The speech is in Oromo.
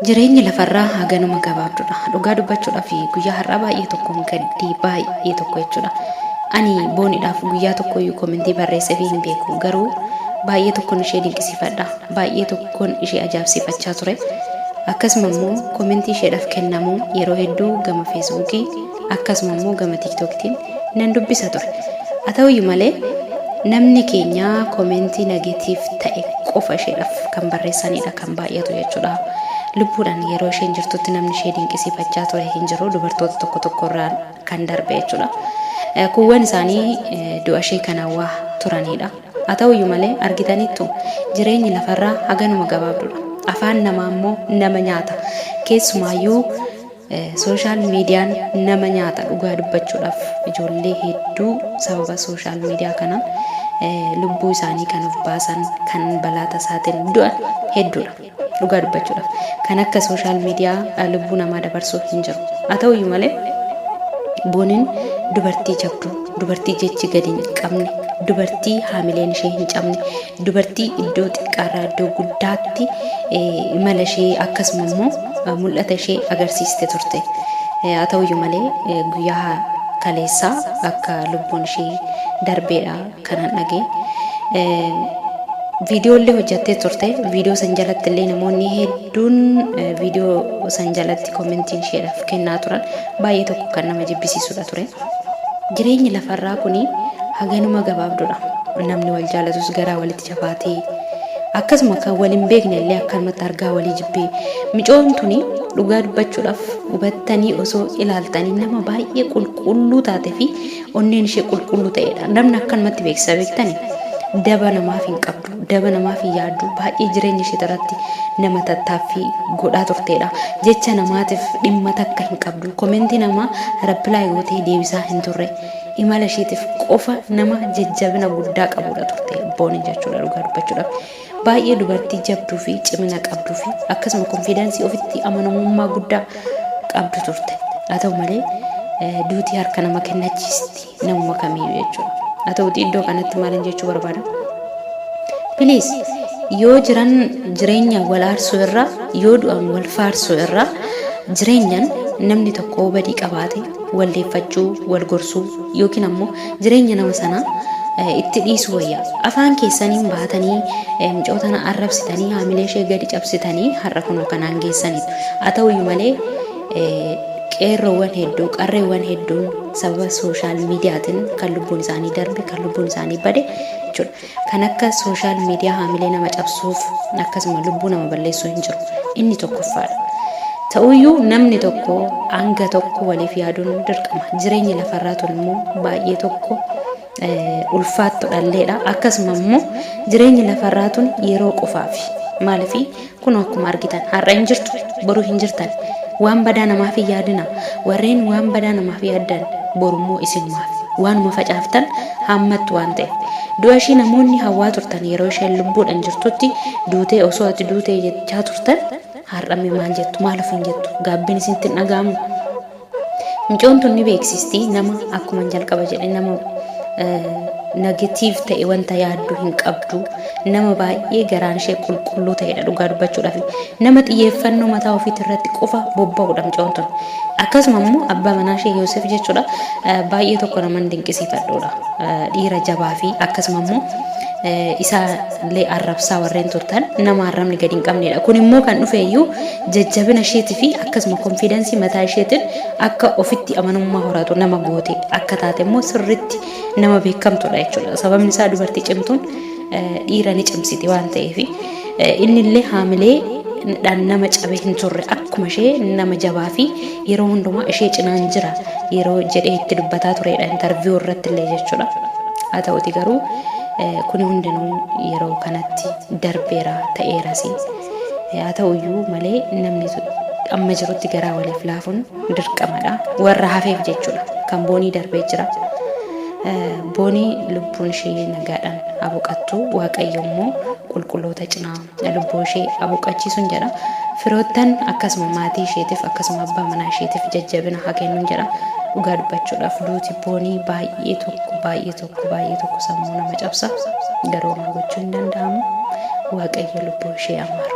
Jireenyi lafarraa haganuma gabaabdudha. Dhugaa dubbachuudhaaf guyyaa har'aa baay'ee tokkoon gadi baay'ee tokko jechuudha. Ani booniidhaaf guyyaa tokkoyyuu komentii barreessee hin beeku garuu baay'ee tokkoon ishee dinqisiifadha. Baay'ee tokkoon ishee ajaa'ibsiifachaa ture. Akkasuma immoo komentii isheedhaaf kennamu yeroo hedduu gama feesbuukii akkasuma immoo gama tiiktookitiin nan dubbisa ture. Haa ta'uyyuu malee namni keenya komentii negatiif ta'e qofa isheedhaaf kan barreessanidha kan baay'atu jechuudha. Lubbuudhaan yeroo isheen jirtutti namni ishee dinqisiifachaa ture hin jiru dubartoota tokko tokkorraan kan darbe jechuudha. Kuuwwan isaanii du'a ishee kan hawwaa turanidha. Haa ta'uyyuu malee argitaniittu jireenyi lafarraa haganuma gabaabdudha. Afaan namaa immoo nama nyaata. Keessumaayyuu sooshaal miidiyaan nama nyaata dhugaa dubbachuudhaaf ijoollee hedduu sababa sooshaal miidiyaa kanaan lubbuu isaanii kan of baasan kan balaa tasaatiin du'an hedduudha. Dhugaa dubbachuudhaaf kan akka sooshaal miidiyaa lubbuu namaa dabarsuu hin jiru. Haa ta'uyyuu malee booniin dubartii jabduu, dubartii jechi gadi hin qabne, dubartii haamileen ishee hin cabne, dubartii iddoo xiqqaarraa iddoo guddaatti imala ishee akkasuma immoo mul'ata ishee agarsiiste turte. Haa ta'uyyuu malee guyyaa kaleessaa akka lubbuun ishee darbeedha kanan dhagee. Viidiyoolee hojjattee turte. Viidiyoo san jalatti illee namoonni hedduun viidiyoo san jalatti komentiin isheedhaaf kennaa turan baay'ee tokko kan nama jibbisiisudha ture. Jireenyi lafarraa kuni haganuma gabaabdudha. Namni wal jaalatus garaa walitti jabaatee akkasuma kan wal hin beekne illee akkanumatti argaa walii jibbee micoon tuni dhugaa dubbachuudhaaf hubattanii osoo ilaaltanii nama baay'ee qulqulluu taatee fi onneen ishee qulqulluu ta'edha. Namni akkanumatti beeksisa beektanii daba namaaf hin qabdu, daba namaaf hin yaaddu, baay'ee jireenya ishee irratti nama tattaaffii godhaa turtedha. Jecha namaatiif dhimma takka hin qabdu. Komentii namaa rappilaay gootee deebisaa hin turre. Imala isheetiif qofa nama jajjabina guddaa qabudha turte booni jechuudha dhugaa dubbachuudhaaf. Baay'ee dubartii jabduu fi cimina qabduu fi akkasuma konfidaansii ofitti amanamummaa guddaa qabdu turte. Haa ta'u malee duutii harka nama kennachiisti namuma kamiyyuu jechuudha. Haa ta'uti iddoo kanatti maal jechuu barbaada? Please yoo jiran jireenya wal aarsuu irraa yoo du'an wal faarsuu irraa jireenyaan namni tokko badii qabaate walleeffachuu wal gorsuu yookiin ammoo jireenya nama sanaa itti dhiisuu wayya. Afaan keessaniin baatanii micootana arrabsitanii haamilee ishee gadi cabsitanii har'a kunoo kanaan geessanidha. Haa ta'uyyuu malee qeerroowwan hedduu qarreewwan hedduun sababa sooshaal miidiyaatiin kan lubbuun isaanii darbe kan lubbuun isaanii bade jechuudha. Kan akka sooshaal miidiyaa haamilee nama cabsuuf akkasuma lubbuu nama balleessuu hin jiru. Inni tokkoffaadha. Ta'uyyuu namni tokko hanga tokko waliif yaaduun dirqama. Jireenyi lafarraa tun immoo baay'ee tokko ulfaattu dhalleedha. Akkasuma immoo jireenyi lafarraa tun yeroo qofaafi. Maaliif kun akkuma argitan har'a hin jirtu boruu hin jirtan. Waan badaa namaaf yaadina. Warreen waan badaa namaaf yaaddan borummoo isinumaaf. Waanuma facaaftan hammattu waan ta'eef. Du'a ishee namoonni hawwaa turtan yeroo isheen lubbuudhaan jirtutti duutee osoo ati duutee jechaa turtan har'ame maal jettu maaliif hin jettu gaabbiin isinitti hin dhaga'amu. Micoon tun ni beeksisti nama akkuma jalqaba jedhe nama negatiif ta'e wanta yaaddu hin qabdu nama baay'ee garaan ishee qulqulluu ta'edha dhugaa dubbachuudhaaf nama xiyyeeffannoo mataa ofiit irratti qofa bobba'udha micoon tun. Akkasuma immoo abbaa manaa ishee Yoosef jechuudha baay'ee tokko nama dinqisiifadhuudha. Dhiira jabaa fi akkasuma immoo isaallee arrabsaa warreen turtan nama arrabni gadi hin qabnedha. Kun immoo kan dhufe iyyuu jajjabina isheetii fi akkasuma konfidaansii mataa isheetiin akka ofitti amanamummaa horatu nama goote akka taate immoo sirriitti nama beekamtudha jechuudha. Sababni isaa dubartii cimtuun dhiira ni cimsiti waan ta'eef inni illee haamilee nama cabee hin turre akkuma ishee nama jabaa fi yeroo hundumaa ishee cinaan jira yeroo jedhee itti dubbataa turedha intarviyuu irratti illee jechuudha. Haa ta'uti garuu kuni hundinuu yeroo kanatti darbeera ta'eeras. Haa ta'uyyuu malee namni amma jirutti garaa waliif laafuun dirqamadha. Warra hafeef jechuudha kan boonii darbee jira. Boonii lubbuun ishee nagaadhaan aboqattu waaqayyo immoo qulqulloota cinaa lubbuu ishee aboqachiisuun jedha. Firoottan akkasuma maatii isheetiif akkasuma abbaa manaa isheetiif jajjabina haa kennuun jedha. Dhugaa dubbachuudhaaf duuti boonii baay'ee tokko sammuu nama cabsa. Garuu gochuu hin danda'amu. Waaqayyo lubbuu ishee amara.